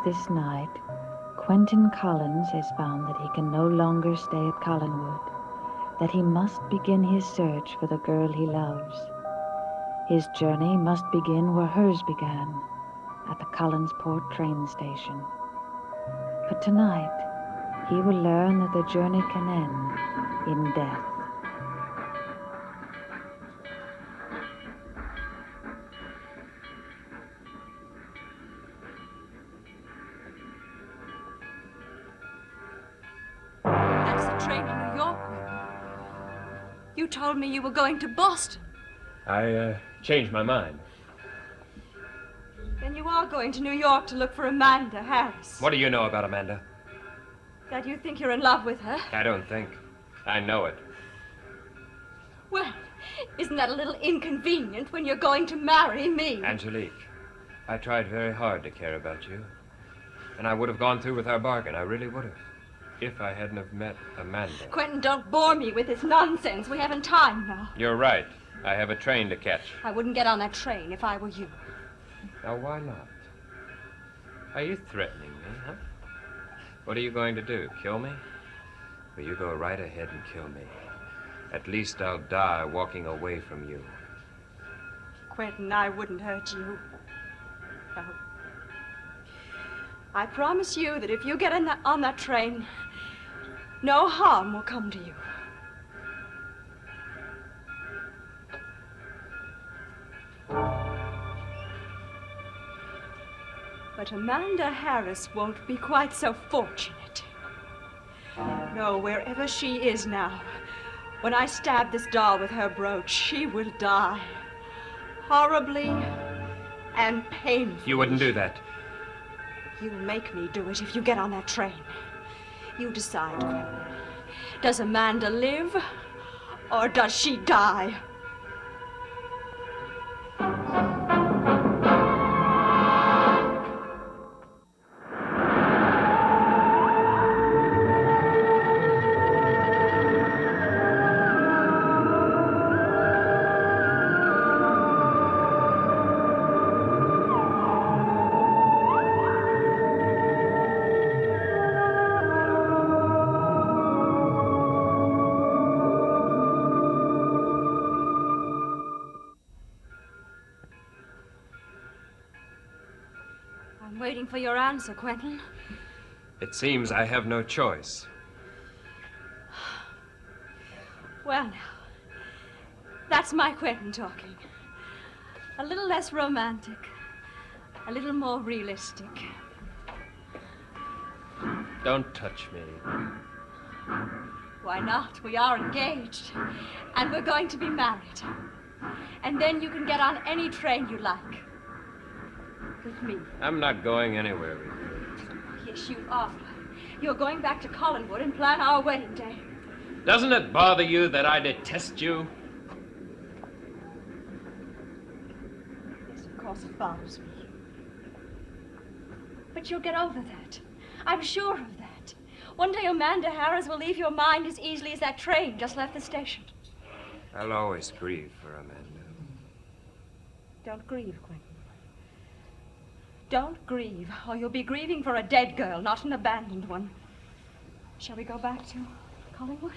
this night, Quentin Collins has found that he can no longer stay at Collinwood, that he must begin his search for the girl he loves. His journey must begin where hers began, at the Collinsport train station. But tonight, he will learn that the journey can end in death. That's the train to New York. You told me you were going to Boston. I changed my mind. Then you are going to New York to look for Amanda Harris. What do you know about Amanda? That you think you're in love with her? I don't think. I know it. Well, isn't that a little inconvenient when you're going to marry me? Angelique, I tried very hard to care about you. And I would have gone through with our bargain. I really would have. If I hadn't have met Amanda. Quentin, don't bore me with this nonsense. We haven't time now. You're right. I have a train to catch. I wouldn't get on that train if I were you. Now, why not? Are you threatening me, huh? What are you going to do? Kill me? Well, you go right ahead and kill me. At least I'll die walking away from you. Quentin, I wouldn't hurt you. No. I promise you that if you get on that train, no harm will come to you. But Amanda Harris won't be quite so fortunate. No, wherever she is now, when I stab this doll with her brooch, she will die. Horribly and painfully. You wouldn't do that. You'll make me do it if you get on that train. You decide, Quentin. Does Amanda live, or does she die? I'm waiting for your answer, Quentin. It seems I have no choice. Well, now, that's my Quentin talking. A little less romantic, a little more realistic. Don't touch me. Why not? We are engaged, and we're going to be married. And then you can get on any train you like. With me. I'm not going anywhere with you. Yes, you are. You're going back to Collinwood and plan our wedding day. Doesn't it bother you that I detest you? Yes, of course it bothers me. But you'll get over that. I'm sure of that. One day Amanda Harris will leave your mind as easily as that train just left the station. I'll always grieve for Amanda. Don't grieve, Quentin. Don't grieve, or you'll be grieving for a dead girl, not an abandoned one. Shall we go back to Collinwood?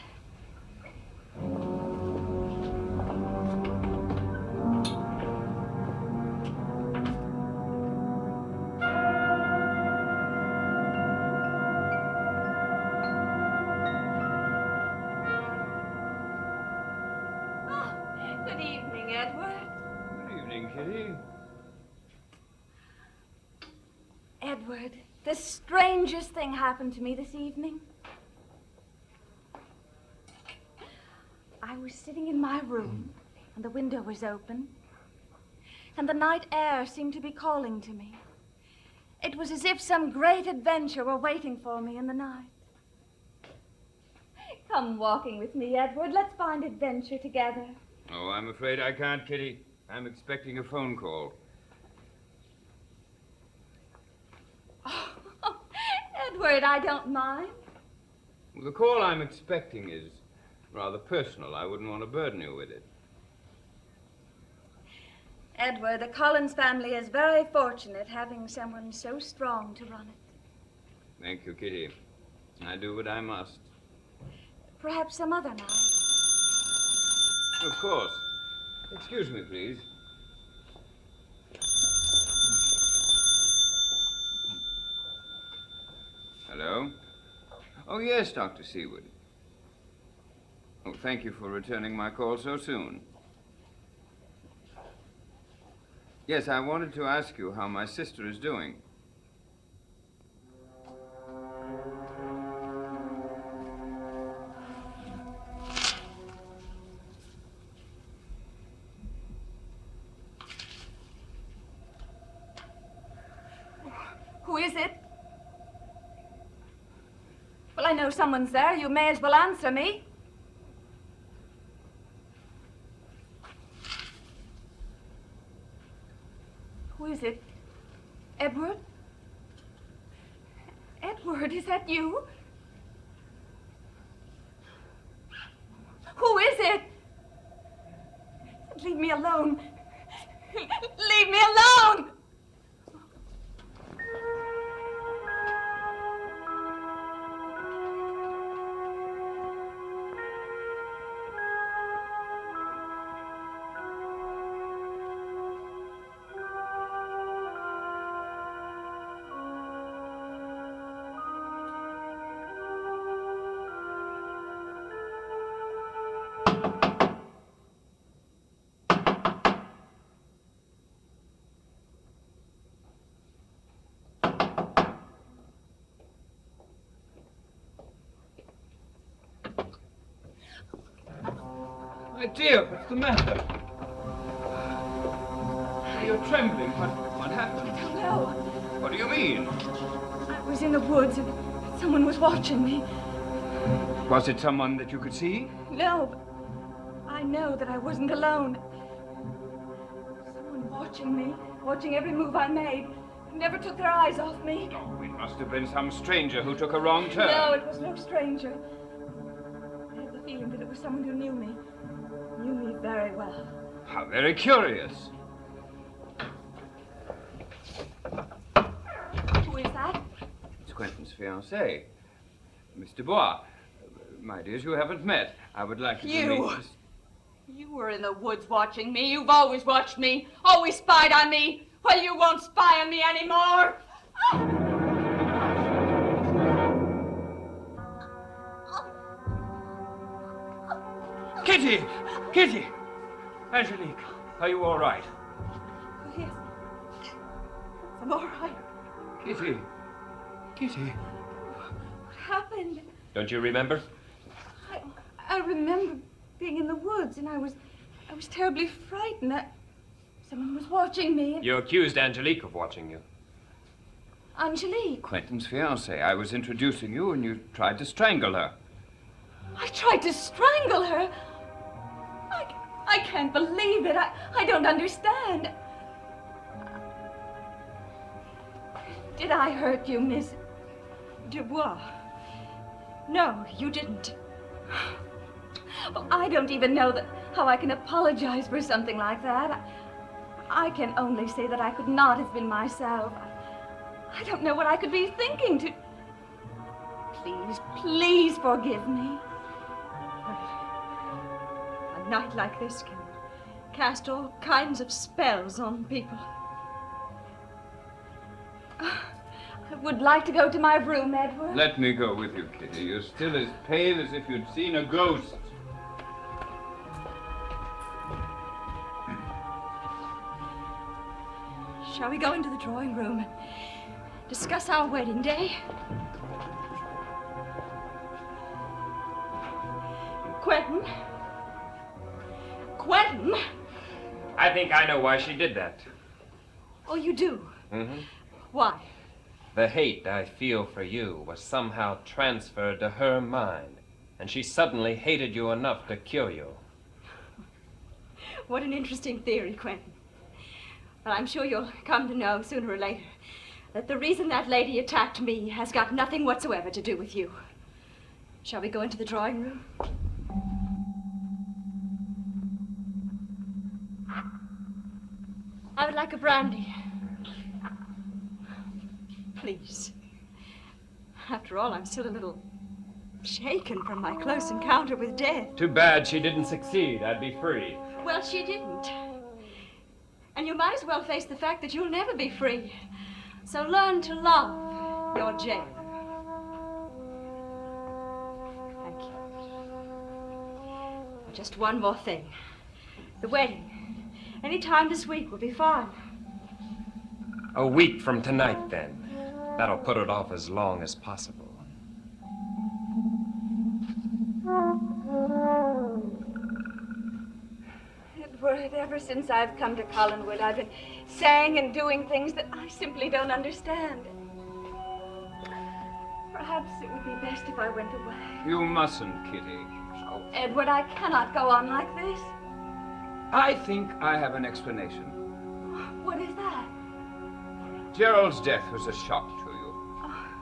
Oh, good evening, Edward. Good evening, Kitty. Edward, the strangest thing happened to me this evening. I was sitting in my room, and the window was open, and the night air seemed to be calling to me. It was as if some great adventure were waiting for me in the night. Come walking with me, Edward. Let's find adventure together. Oh, I'm afraid I can't, Kitty. I'm expecting a phone call. Oh, Edward, I don't mind. The call I'm expecting is rather personal. I wouldn't want to burden you with it. Edward, the Collins family is very fortunate having someone so strong to run it. Thank you, Kitty. I do what I must. Perhaps some other night. Of course. Excuse me, please. Hello? Oh, yes, Dr. Seward. Oh, thank you for returning my call so soon. Yes, I wanted to ask you how my sister is doing. Who is it? Well, I know someone's there. You may as well answer me. Who is it? Edward? Edward, is that you? Who is it? Leave me alone. Leave me alone! My dear, what's the matter? You're trembling. What happened? I don't know. What do you mean? I was in the woods and someone was watching me. Was it someone that you could see? No, but I know that I wasn't alone. Someone watching me, watching every move I made, never took their eyes off me. Oh, it must have been some stranger who took a wrong turn. No, it was no stranger. I had the feeling that it was someone who knew me very well. How very curious. Who is that? It's Quentin's fiancé, Miss Dubois. My dears, you haven't met. I would like you to meet... You were in the woods watching me. You've always watched me, always spied on me. Well, you won't spy on me anymore. Kitty! Kitty! Angelique, are you all right? Yes. I'm all right. Kitty. Kitty. What happened? Don't you remember? I remember being in the woods, and I was terribly frightened. Someone was watching me. You accused Angelique of watching you. Angelique? Quentin's fiancé. I was introducing you, and you tried to strangle her. I tried to strangle her? I can't believe it. I don't understand. Did I hurt you, Miss Dubois. No, you didn't. Well, I don't even know how I can apologize for something like that. I can only say that I could not have been myself. I don't know what I could be thinking to... Please forgive me. A night like this can cast all kinds of spells on people. I would like to go to my room, Edward. Let me go with you, Kitty. You're still as pale as if you'd seen a ghost. Shall we go into the drawing room and discuss our wedding day? Quentin? Quentin? I think I know why she did that. Oh, you do? Mm-hmm. Why? The hate I feel for you was somehow transferred to her mind, and she suddenly hated you enough to kill you. What an interesting theory, Quentin. Well, I'm sure you'll come to know sooner or later that the reason that lady attacked me has got nothing whatsoever to do with you. Shall we go into the drawing room? I would like a brandy. Please. After all, I'm still a little shaken from my close encounter with death. Too bad she didn't succeed. I'd be free. Well, she didn't. And you might as well face the fact that you'll never be free. So learn to love your jailer. Thank you. Just one more thing. The wedding. Any time this week will be fine. A week from tonight, then. That'll put it off as long as possible. Edward, ever since I've come to Collinwood, I've been saying and doing things that I simply don't understand. Perhaps it would be best if I went away. You mustn't, Kitty. Oh, Edward, I cannot go on like this. I think I have an explanation. What is that? Gerald's death was a shock to you.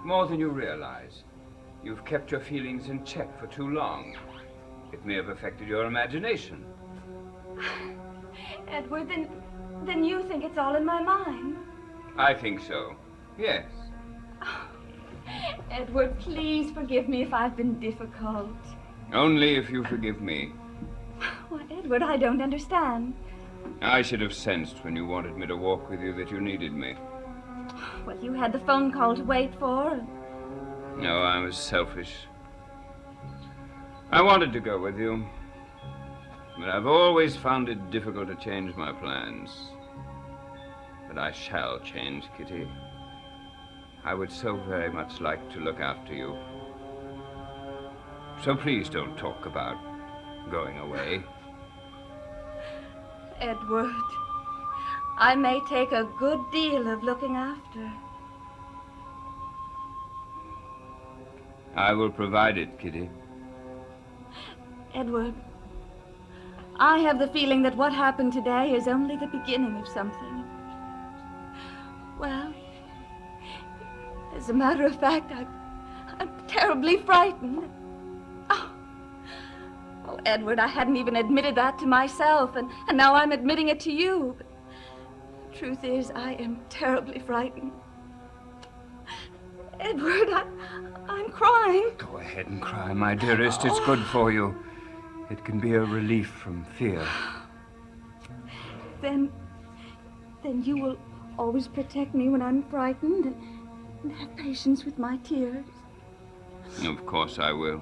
More than you realize. You've kept your feelings in check for too long. It may have affected your imagination. Edward, then you think it's all in my mind? I think so. Yes. Edward, please forgive me if I've been difficult. Only if you forgive me. Why, Edward, I don't understand. I should have sensed when you wanted me to walk with you that you needed me. Well, you had the phone call to wait for. No, I was selfish. I wanted to go with you, but I've always found it difficult to change my plans. But I shall change, Kitty. I would so very much like to look after you. So please don't talk about going away. Edward, I may take a good deal of looking after. I will provide it, Kitty. Edward, I have the feeling that what happened today is only the beginning of something. Well, as a matter of fact, I'm terribly frightened. Oh, Edward, I hadn't even admitted that to myself, and now I'm admitting it to you. But the truth is, I am terribly frightened. Edward, I'm crying. Go ahead and cry, my dearest. It's good for you. It can be a relief from fear. Then you will always protect me when I'm frightened and have patience with my tears. Of course I will.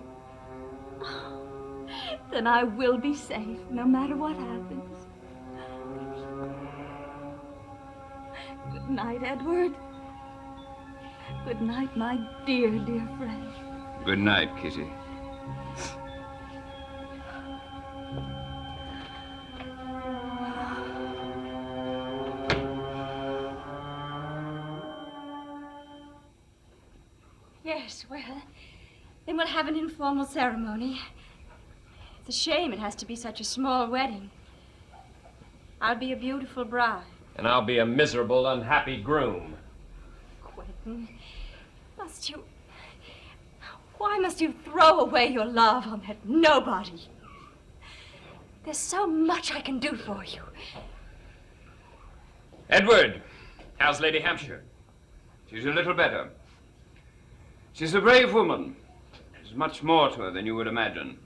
Then I will be safe, no matter what happens. Good night, Edward. Good night, my dear, dear friend. Good night, Kitty. Yes, well, then we'll have an informal ceremony. It's a shame it has to be such a small wedding. I'll be a beautiful bride. And I'll be a miserable, unhappy groom. Quentin, why must you throw away your love on that nobody? There's so much I can do for you. Edward, how's Lady Hampshire? She's a little better. She's a brave woman. There's much more to her than you would imagine.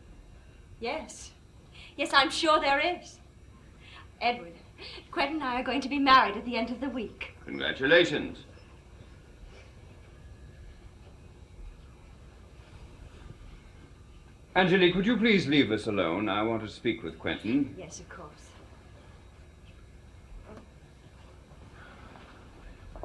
Yes. Yes, I'm sure there is. Edward, Quentin and I are going to be married at the end of the week. Congratulations. Angelique, would you please leave us alone? I want to speak with Quentin. Yes, of course.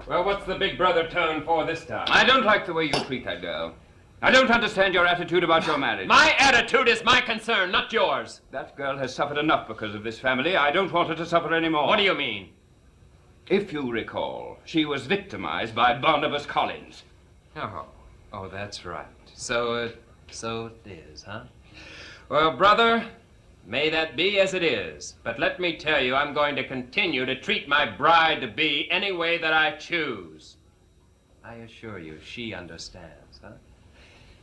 Well, what's the big brother tone for this time? I don't like the way you treat that girl. I don't understand your attitude about your marriage. My attitude is my concern, not yours. That girl has suffered enough because of this family. I don't want her to suffer anymore. What do you mean? If you recall, she was victimized by Barnabas Collins. Oh, that's right. So it is, huh? Well, brother, may that be as it is. But let me tell you, I'm going to continue to treat my bride-to-be any way that I choose. I assure you, she understands, huh?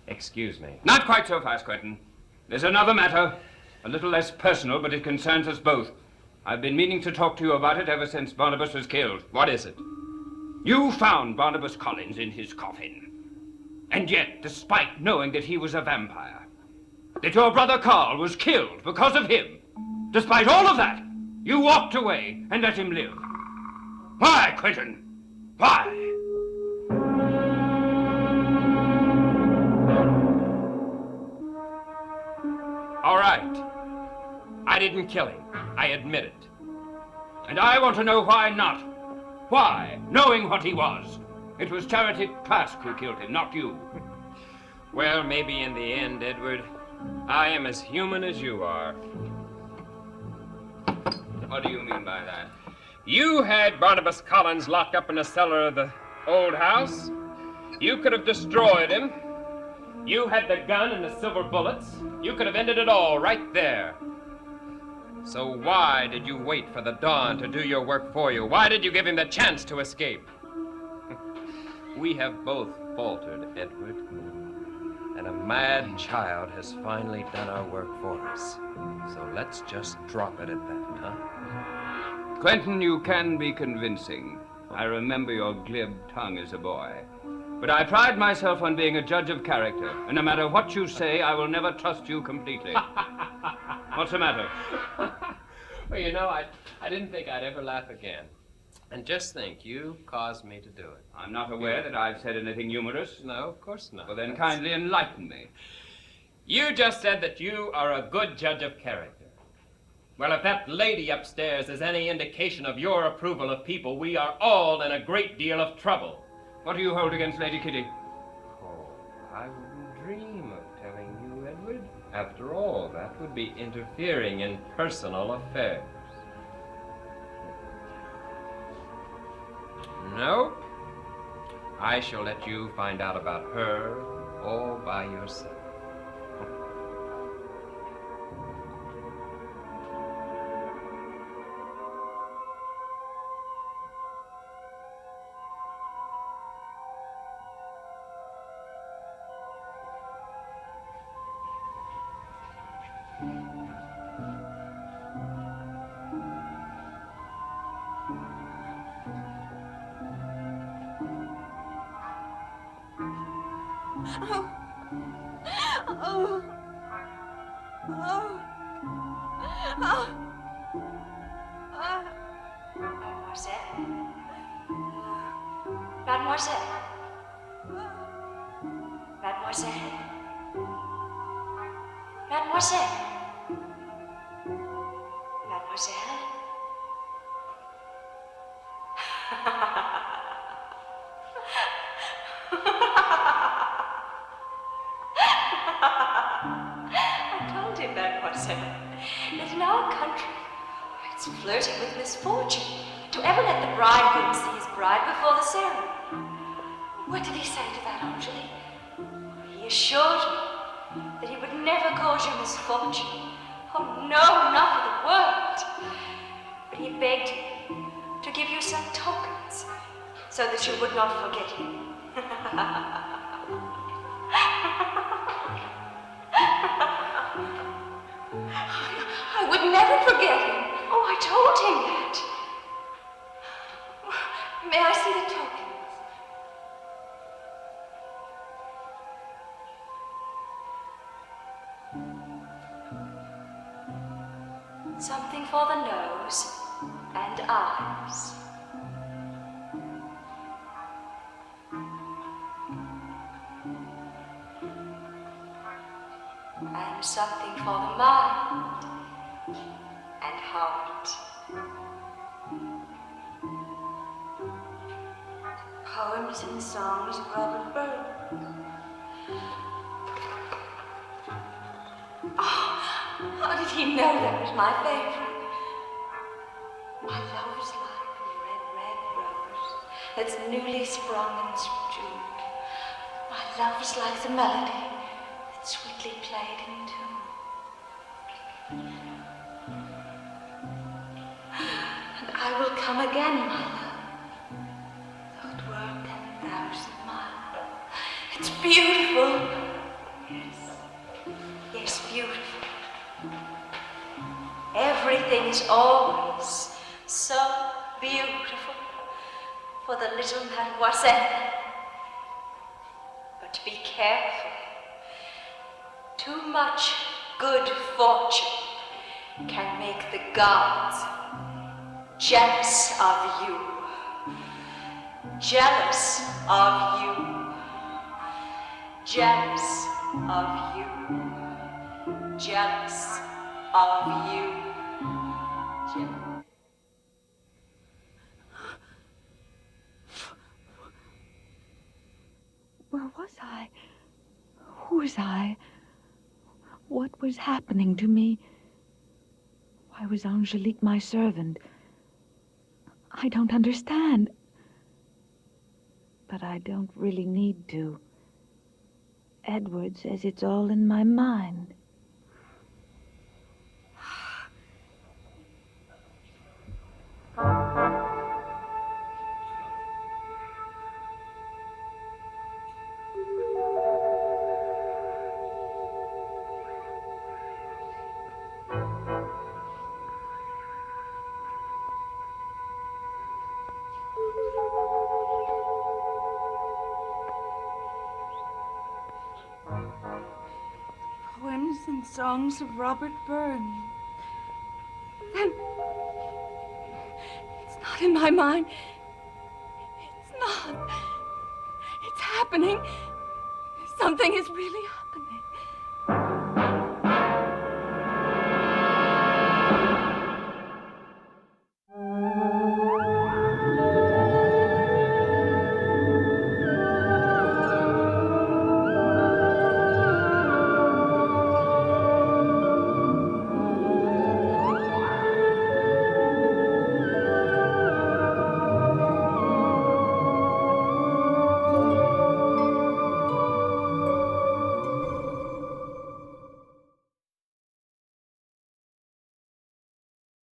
Excuse me. Not quite so fast, Quentin. There's another matter, a little less personal, but it concerns us both. I've been meaning to talk to you about it ever since Barnabas was killed. What is it? You found Barnabas Collins in his coffin. And yet, despite knowing that he was a vampire, that your brother Carl was killed because of him, despite all of that, you walked away and let him live. Why, Quentin? Why? All right. I didn't kill him. I admit it. And I want to know why not. Why, knowing what he was? It was Charity Plask who killed him, not you. Well, maybe in the end, Edward, I am as human as you are. What do you mean by that? You had Barnabas Collins locked up in the cellar of the old house. You could have destroyed him. You had the gun and the silver bullets. You could have ended it all right there. So why did you wait for the dawn to do your work for you? Why did you give him the chance to escape? We have both faltered, Edward. And a mad child has finally done our work for us. So let's just drop it at that, huh? Quentin, you can be convincing. I remember your glib tongue as a boy. But I pride myself on being a judge of character, and no matter what you say, I will never trust you completely. What's the matter? Well, you know, I didn't think I'd ever laugh again. And just think, you caused me to do it. I'm not aware that I've said anything humorous. No, of course not. Well, then kindly enlighten me. You just said that you are a good judge of character. Well, if that lady upstairs is any indication of your approval of people, we are all in a great deal of trouble. What do you hold against Lady Kitty? Oh, I wouldn't dream of telling you, Edward. After all, that would be interfering in personal affairs. Nope. I shall let you find out about her all by yourself. Oh. Oh. Oh. Oh. Mademoiselle. Mademoiselle. Mademoiselle. Mademoiselle. Mademoiselle. I told him, Mademoiselle, that in our country it's flirting with misfortune to ever let the bridegroom see his bride before the ceremony. What did he say to that, Angelique? He assured me that he would never cause you misfortune. Oh, no, not for the world. But he begged you to give you some tokens so that you would not forget him. I would never forget him. Oh, I told him that. May I see the tokens? Something for the nose and eyes. And something for the mind and heart. Poems and songs of Robert Burns. Oh, how did he know that was my favorite? My love is like a red, red rose that's newly sprung in June. My love is like the melody that's sweetly played in tune. And I will come again, my love, though it were 10,000 miles. It's beautiful. Yes, yes, beautiful. Everything is it's always so beautiful for the little mademoiselle. But be careful. Too much good fortune can make the gods jealous of you. Jealous of you. Jealous of you. Jealous of you. Where was I? Who was I? What was happening to me? Why was Angelique my servant? I don't understand. But I don't really need to. Edward says it's all in my mind. Poems and songs of Robert Burns. Then it's not in my mind. It's not. It's happening. Something is really happening.